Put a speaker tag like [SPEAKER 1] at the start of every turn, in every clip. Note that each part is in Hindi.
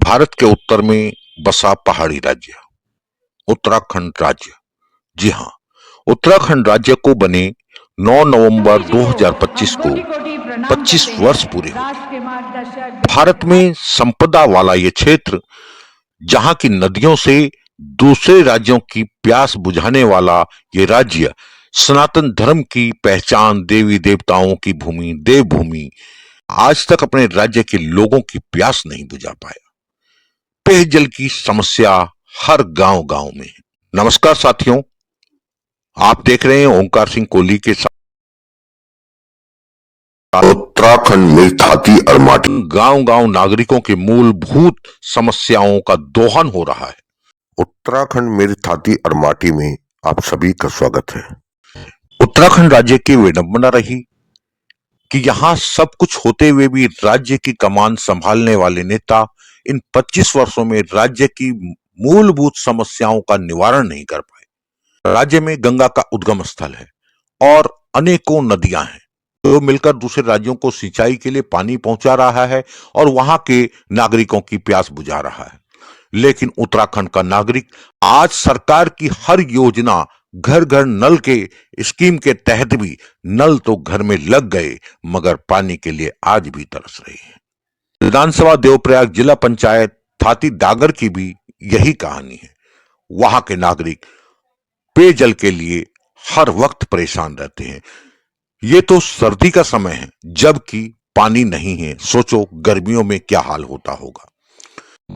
[SPEAKER 1] भारत के उत्तर में बसा पहाड़ी राज्य उत्तराखंड राज्य। जी हाँ, उत्तराखंड राज्य को बने 9 नवंबर 2025 को 25 वर्ष पूरे हुए। भारत में संपदा वाला ये क्षेत्र, जहां की नदियों से दूसरे राज्यों की प्यास बुझाने वाला ये राज्य, सनातन धर्म की पहचान, देवी देवताओं की भूमि, देवभूमि, आज तक अपने राज्य के लोगों की प्यास नहीं बुझा पाया। पेयजल की समस्या हर गांव गांव में है। नमस्कार साथियों, आप देख रहे हैं ओंकार सिंह कोहली के साथ उत्तराखंड में हाथी और माटी। गांव गांव नागरिकों के मूलभूत समस्याओं का दोहन हो रहा है।
[SPEAKER 2] उत्तराखंड मेरी थाती और माटी में आप सभी का स्वागत है।
[SPEAKER 1] उत्तराखंड राज्य की विडंबना रही कि यहां सब कुछ होते हुए भी राज्य की कमान संभालने वाले नेता इन 25 वर्षों में राज्य की मूलभूत समस्याओं का निवारण नहीं कर पाए। राज्य में गंगा का उद्गम स्थल है और अनेकों नदियां हैं जो मिलकर दूसरे राज्यों को सिंचाई के लिए पानी पहुंचा रहा है और वहां के नागरिकों की प्यास बुझा रहा है। लेकिन उत्तराखंड का नागरिक आज सरकार की हर योजना, घर घर नल के स्कीम के तहत भी नल तो घर में लग गए, मगर पानी के लिए आज भी तरस रहे हैं। विधानसभा देवप्रयाग जिला पंचायत थाती दागर की भी यही कहानी है। वहां के नागरिक पेयजल के लिए हर वक्त परेशान रहते हैं। ये तो सर्दी का समय है, जबकि पानी नहीं है। सोचो गर्मियों में क्या हाल होता होगा।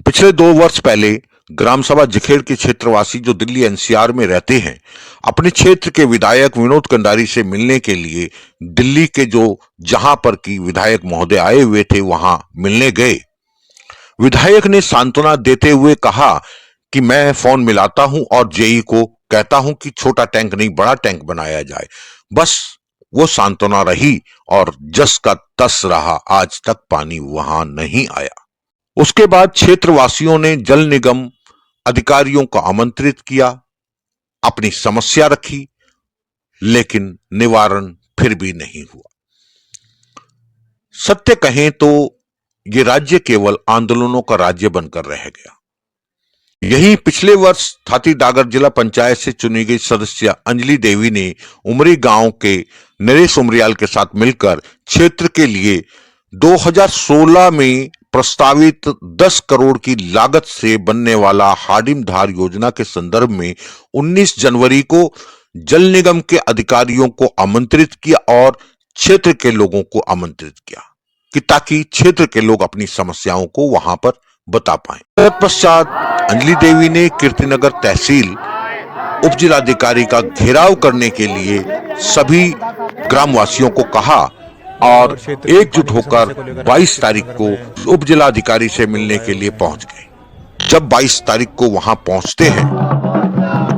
[SPEAKER 1] पिछले 2 वर्ष पहले ग्राम सभा जखेड़ के क्षेत्रवासी जो दिल्ली एनसीआर में रहते हैं, अपने क्षेत्र के विधायक विनोद कंडारी से मिलने के लिए दिल्ली के जहां पर की विधायक महोदय आए हुए थे वहां मिलने गए। विधायक ने सांत्वना देते हुए कहा कि मैं फोन मिलाता हूं और जेई को कहता हूं कि छोटा टैंक नहीं बड़ा टैंक बनाया जाए। बस वो सांत्वना रही और जस का तस रहा। आज तक पानी वहां नहीं आया। उसके बाद क्षेत्रवासियों ने जल निगम अधिकारियों को आमंत्रित किया, अपनी समस्या रखी, लेकिन निवारण फिर भी नहीं हुआ। सत्य कहें तो यह राज्य केवल आंदोलनों का राज्य बनकर रह गया। यही पिछले वर्ष थाती दागर जिला पंचायत से चुनी गई सदस्य अंजलि देवी ने उमरी गांव के नरेश उमरियाल के साथ मिलकर क्षेत्र के लिए 2016 में प्रस्तावित 10 करोड़ की लागत से बनने वाला हाडिम धार योजना के संदर्भ में 19 जनवरी को जल निगम के अधिकारियों को आमंत्रित किया और क्षेत्र के लोगों को आमंत्रित किया कि ताकि क्षेत्र के लोग अपनी समस्याओं को वहां पर बता पाएं। तत्पश्चात अंजलि देवी ने कीर्तिनगर तहसील उप जिलाधिकारी का घेराव करने के लिए सभी ग्रामवासियों को कहा और एकजुट होकर 22 तारीख को उप जिलाधिकारी से मिलने के लिए पहुंच गए। जब 22 तारीख को वहां पहुंचते हैं,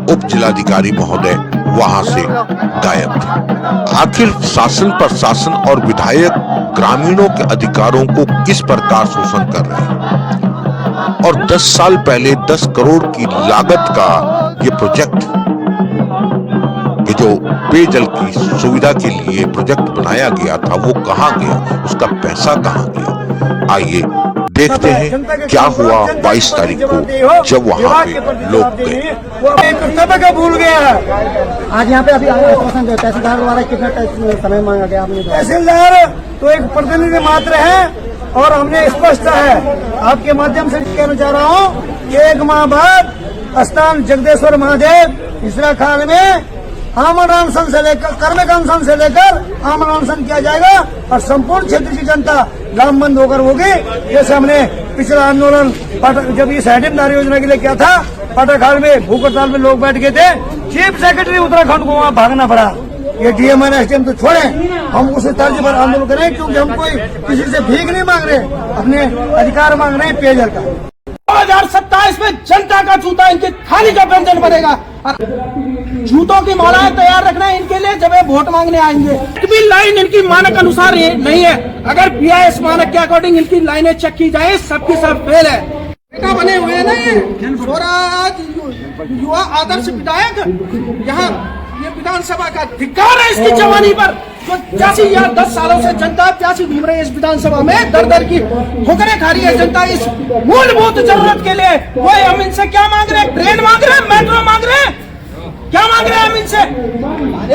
[SPEAKER 1] उप जिलाधिकारी महोदय वहां से गायब थे। आखिर शासन प्रशासन और विधायक ग्रामीणों के अधिकारों को किस प्रकार शोषण कर रहे हैं। और 10 साल पहले 10 करोड़ की लागत का ये प्रोजेक्ट, ये जो पेयजल की सुविधा के लिए प्रोजेक्ट बनाया गया था, वो कहां गया, उसका पैसा कहां गया। आइए देखते हैं क्या हुआ 22 तारीख को जब वहां पे लोग गए।
[SPEAKER 3] कर्तव्य का भूल गया है। आज यहाँ पे अभी तहसीलदार द्वारा कितना समय मांगा गया आपने? तहसीलदार तो एक प्रतिनिधि मात्र है और हमने स्पष्ट है आपके माध्यम से कहना चाह रहा हूँ कि 1 माह बाद स्थान जगदेश्वर महादेव इसरा खाल में आमरण अनशन से लेकर कर्मक अनशन से लेकर आमरण अनशन किया जाएगा और संपूर्ण क्षेत्र की जनता लामबंद होकर होगी। जैसे हमने पिछला आंदोलन जब इस हाडिम धार योजना के लिए किया था, पाटाखाल में भूख हड़ताल में लोग बैठ गए थे, चीफ सेक्रेटरी उत्तराखंड को वहाँ भागना पड़ा। ये डीएम और एसडीएम तो छोड़े, हम उसी तर्ज पर आंदोलन करें क्योंकि हम कोई किसी से भीख नहीं मांग रहे, अपने अधिकार मांग रहे हैं पेयजल का।
[SPEAKER 4] 2027 में जनता का जूता इनकी थाली का व्यंजन बनेगा। जूतों की मालाएं तैयार रखना है इनके लिए जब ये वोट मांगने आएंगे। भी लाइन इनकी मानक अनुसार नहीं है। अगर बीआईएस मानक के अकॉर्डिंग इनकी लाइनें चेक की जाए, सबकी सब फेल है। बेटा बने हुए हैं ना ये स्वराज युवा आदर्श विधायक, यहाँ ये विधानसभा का धिक्कार है इसकी जवानी पर। जो प्यासी यार 10 सालों से जनता प्यासी घूम रही है इस विधानसभा में, दर दर की ठोकरें खा रही है जनता इस मूलभूत जरूरत के लिए। वो हम इनसे क्या मांग रहे हैं? ट्रेन मांग रहे हैं, मेट्रो मांग रहे हैं, क्या मांग रहे हैं हम इनसे?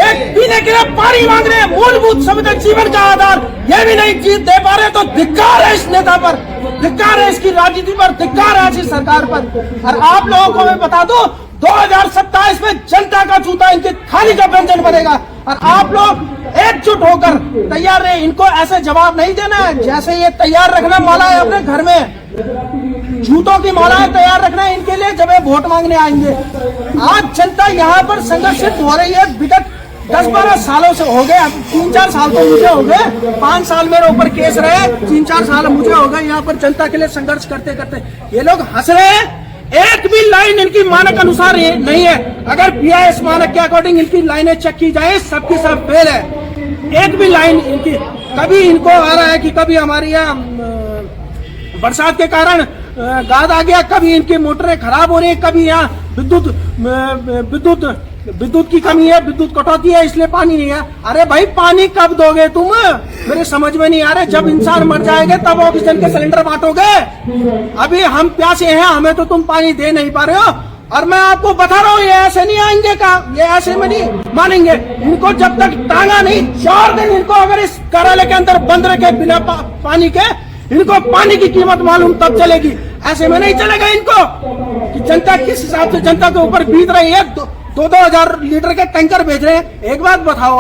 [SPEAKER 4] एक पीने के लिए पानी मांग रहे हैं, मूलभूत संविधान जीवन का आधार, ये भी नहीं जीत दे पा रहे। तो धिक्कार है इस नेता पर, धिक्कार है इसकी राजनीति पर, धिक्कार है इस सरकार पर। और आप लोगों को मैं बता दूं, 2027 में जनता का जूता इनकी थाली का व्यंजन बनेगा। और आप लोग एकजुट होकर तैयार रहे, इनको ऐसे जवाब नहीं देना है जैसे ये तैयार रखना माला है अपने घर में, जूतों की मालाएं तैयार रखना है इनके लिए जब ये वोट मांगने आएंगे। आज जनता यहाँ पर संघर्षित हो रही है विगत 10-12 सालों से हो गए, 3-4 साल तो मुझे हो गए, 5 साल मेरे ऊपर केस रहे, 3-4 साल मुझे हो गए यहाँ पर जनता के लिए संघर्ष करते करते। ये लोग हंस रहे हैं, एक भी लाइन इनकी मानक अनुसार नहीं है। अगर BIS मानक के अकॉर्डिंग इनकी लाइनें चेक की जाए, सबकी सब फेल है। एक भी लाइन इनकी, कभी इनको आ रहा है कि कभी हमारी यहाँ बरसात के कारण गाद आ गया, कभी इनकी मोटरें खराब हो रही है, कभी यहाँ विद्युत की कमी है, विद्युत कटौती है इसलिए पानी नहीं है। अरे भाई पानी कब दोगे तुम? मेरे समझ में नहीं आ रहे। जब इंसान मर जाएगा तब ऑक्सीजन के सिलेंडर बांटोगे। अभी हम प्यासे हैं, हमें तो तुम पानी दे नहीं पा रहे हो। और मैं आपको बता रहा हूँ ये ऐसे नहीं आएंगे का, ये ऐसे में नहीं मानेंगे। इनको जब तक टांगा नहीं, 4 दिन इनको अगर इस कार्यालय के अंदर बंद रखे बिना पानी के, इनको पानी की कीमत मालूम तब चलेगी। ऐसे में नहीं चलेगा इनको कि जनता किस हिसाब से जनता के ऊपर बीत रही है। 2-2 लीटर के टैंकर भेज रहे हैं। एक बात बताओ,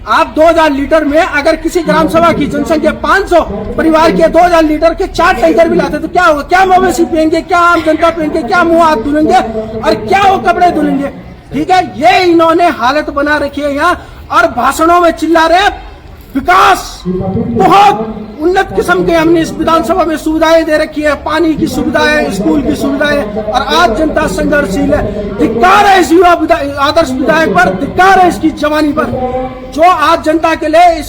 [SPEAKER 4] आप 2000 लीटर में अगर किसी ग्राम सभा की जनसंख्या 500 परिवार के 2000 लीटर के 4 टैंकर भी लाते तो क्या होगा? क्या मवेशी पियेंगे, क्या आम जनता पियेंगे, क्या मुंह हाथ धुलेंगे और क्या वो कपड़े धुलेंगे? ठीक है, ये इन्होंने हालत बना रखी है यहाँ। और भाषणों में चिल्ला रहे विकास, बहुत उन्नत किस्म के हमने इस विधानसभा में सुविधाएं दे रखी है, पानी की सुविधाएं, स्कूल की सुविधाएं, और आज जनता संघर्षशील है। धिक्कार है इस युवा आदर्श विधायक पर, धिक्कार है इसकी जवानी पर, जो आज जनता के लिए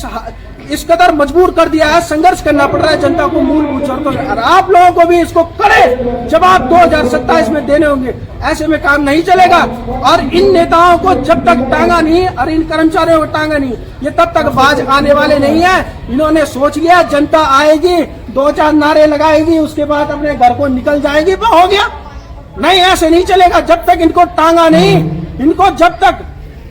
[SPEAKER 4] इस कदर मजबूर कर दिया है। संघर्ष करना पड़ रहा है जनता को मूलभूत जरूरतों से। और आप लोगों को भी इसको कड़े जवाब 2027 में देने होंगे। ऐसे में काम नहीं चलेगा। और इन नेताओं को जब तक टांगा नहीं और इन कर्मचारियों को टांगा नहीं, ये तब तक बाज आने वाले नहीं है। इन्होंने सोच लिया जनता आएगी, 2-4 नारे लगाएगी, उसके बाद अपने घर को निकल जाएगी, हो गया। नहीं, ऐसे नहीं चलेगा। जब तक इनको टांगा नहीं, इनको जब तक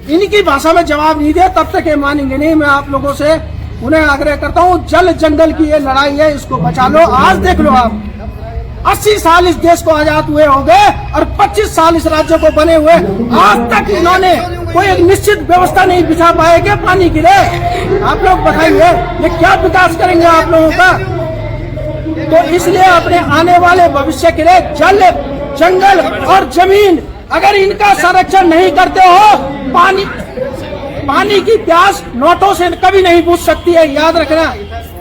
[SPEAKER 4] इनकी भाषा में जवाब नहीं दिया तब तक ये मानेंगे नहीं। मैं आप लोगों से उन्हें आग्रह करता हूँ, जल जंगल की ये लड़ाई है, इसको बचा लो। आज देख लो आप, 80 साल इस देश को आजाद हुए हो गए और 25 साल इस राज्य को बने हुए, आज तक इन्होंने कोई एक निश्चित व्यवस्था नहीं बिछा पाए क्या पानी के लिए? आप लोग बताइए, ये क्या विकास करेंगे आप लोगों का? तो इसलिए अपने आने वाले भविष्य के लिए जल, जंगल और जमीन, अगर इनका संरक्षण नहीं करते हो, पानी की प्यास नोटों से कभी नहीं बुझ सकती है, याद रखना।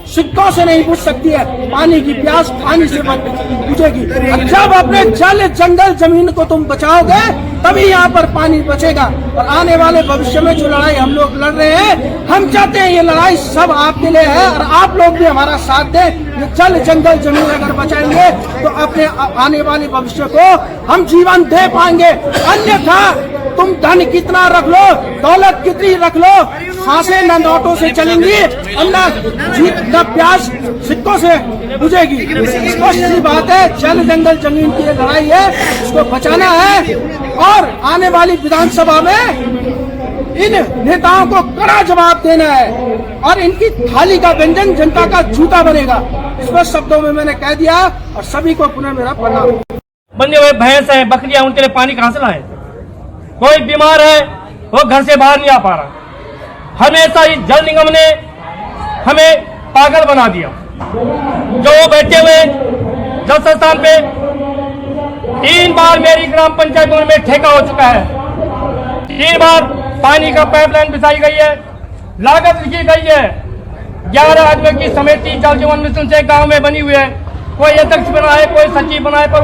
[SPEAKER 4] सिक्कों से नहीं बुझ सकती है, पानी की प्यास पानी से बुझेगी। जब अपने जल, जंगल, जमीन को तुम बचाओगे तभी यहाँ पर पानी बचेगा। और आने वाले भविष्य में जो लड़ाई हम लोग लड़ रहे हैं, हम चाहते हैं ये लड़ाई सब आपके लिए है और आप लोग भी हमारा साथ दें। ये जल, जंगल, जमीन अगर बचाएंगे तो अपने आने वाले भविष्य को हम जीवन दे पाएंगे। अन्यथा तुम धन कितना रख लो, दौलत कितनी रख लो, सांसें न नोटों से चलेंगी और न प्यास सिक्कों से बुझेगी। स्पष्ट सी बात है, जल, जंगल, जमीन की लड़ाई है, इसको बचाना है। और आने वाली विधानसभा में इन नेताओं को कड़ा जवाब देना है और इनकी थाली का व्यंजन जनता का जूता बनेगा। स्पष्ट शब्दों में मैंने कह दिया और सभी को पुनः मेरा प्रणाम।
[SPEAKER 5] बंधे हुए भैंस है, बकरियां, उनके लिए पानी कहां से लाए? कोई बीमार है वो घर से बाहर नहीं आ पा रहा। हमेशा ही जल निगम ने हमें पागल बना दिया। जो वो बैठे हुए जल संस्थान पे 3 बार मेरी ग्राम पंचायत में ठेका हो चुका है। 3 बार पानी का पाइपलाइन बिछाई गई है, लागत लिखी गई है। 11 आदमियों की समिति जल जीवन मिशन से गांव में बनी हुई है। कोई अध्यक्ष बना है, कोई सचिव बना है, पर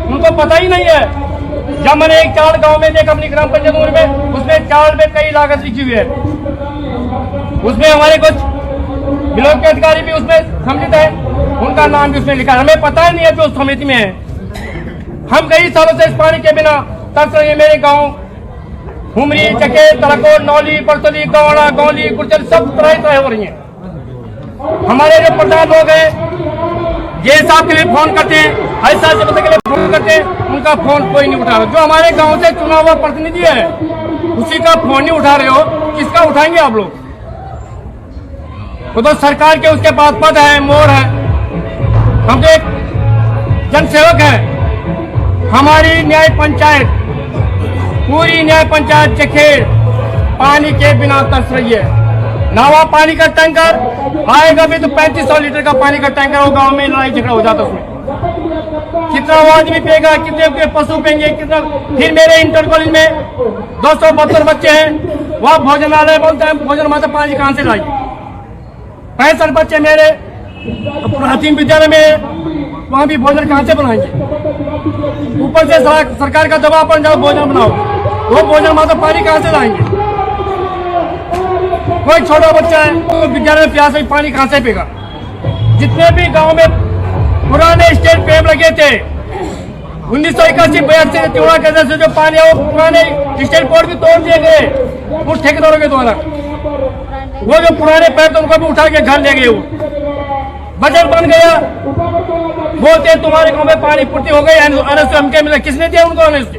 [SPEAKER 5] उनको पता ही नहीं है। जब मैंने एक चाल गांव में देखा अपनी ग्राम पंचायत में, उसमें चाल में कई लागत लिखी हुई है। उसमें हमारे कुछ ब्लॉक के अधिकारी भी उसमें सम्मिलित है, उनका नाम भी उसमें लिखा है। हमें पता ही नहीं है जो उस समिति में है। हम कई सालों से इस पानी के बिना तरस रहे हैं। मेरे गांव हुमरी, चके, तलकोट, नौली, बरतली, गौड़ा, गौली, गुर्जर सब तरह हो रही हैं। हमारे जो प्रधान लोग हैं ये साहब के लिए फोन करते हैं, ऐसा के लिए फोन करते हैं, उनका फोन कोई नहीं उठा रहा। जो हमारे गांव से चुना हुआ प्रतिनिधि है उसी का फोन नहीं उठा रहे हो, किसका उठाएंगे आप लोग? वो तो सरकार के उसके पास पद है, मोर है। हम तो एक जनसेवक हैं। हमारी न्याय पंचायत, पूरी न्याय पंचायत चखेड़ पानी के बिना तरस रही है। ना वहाँ पानी का टैंकर आएगा भी तो 3500 लीटर का पानी का टैंकर हो, गांव में लड़ाई झगड़ा हो जाता उसमें। कितना वो आदमी पिएगा, कितने पशु पिएंगे, कितना। फिर मेरे इंटर कॉलेज में 272 बच्चे हैं, वहाँ भोजनालय बोलते हैं, भोजन माता पानी कहाँ से लाएगी? 65 बच्चे मेरे प्राचीन विद्यालय में, वहाँ भी भोजन कहाँ से बनाएंगे? ऊपर से सरकार का दबाव पर जाओ भोजन बनाओ, वो भोजन माता पानी कहाँ से लाएंगे? कोई छोटा बच्चा है तो विद्यालय में प्यास में पानी कहाँ से पिएगा? जितने भी गांव में पुराने स्टेट पेड़ लगे थे 1981-82 से चौड़ा कैसे से जो पानी है वो पुराने स्टेट बोर्ड भी तोड़ दिए गए उस ठेकेदारों के द्वारा। वो जो पुराने पेड़ थे उनको भी उठा के घर ले गए। वो बजट बन गया, बोलते तुम्हारे गांव में पानी पूर्ति हो गई, हमके मिला। किसने दिया उनको ऑनेस्टी?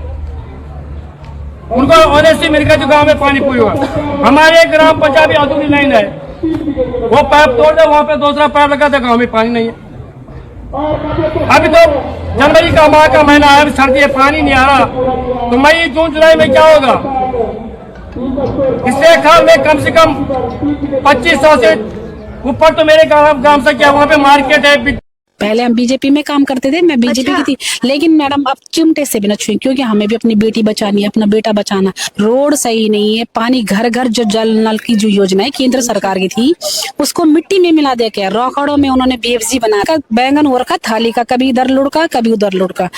[SPEAKER 5] उनको ऑनेस्टी मिलकर जो गांव में पानी पूरी हुआ। हमारे ग्राम पंचायत भी अधूरी लाइन है, वो पाइप तोड़ दे, वहां पे दूसरा पाइप लगा दे, गांव में पानी नहीं है। अभी तो जनवरी का माह का महीना है, अभी सर्दी है, पानी नहीं आ रहा, तो मई जून जुलाई में क्या होगा? इससे खाल में कम से कम 2500 से ऊपर तो मेरे गांव से क्या वहाँ पे मार्केट है।
[SPEAKER 6] पहले हम बीजेपी में काम करते थे, मैं बीजेपी की थी, लेकिन मैडम अब चिमटे से भी न छुए, क्योंकि हमें भी अपनी बेटी बचानी है, अपना बेटा बचाना। रोड सही नहीं है, पानी घर घर जो जल नल की जो योजना है केंद्र सरकार की थी उसको मिट्टी में मिला दे के रॉकड़ों में उन्होंने BFG बना कर बैंगन हो रखा थाली का, कभी इधर लुढ़का कभी उधर लुढ़का।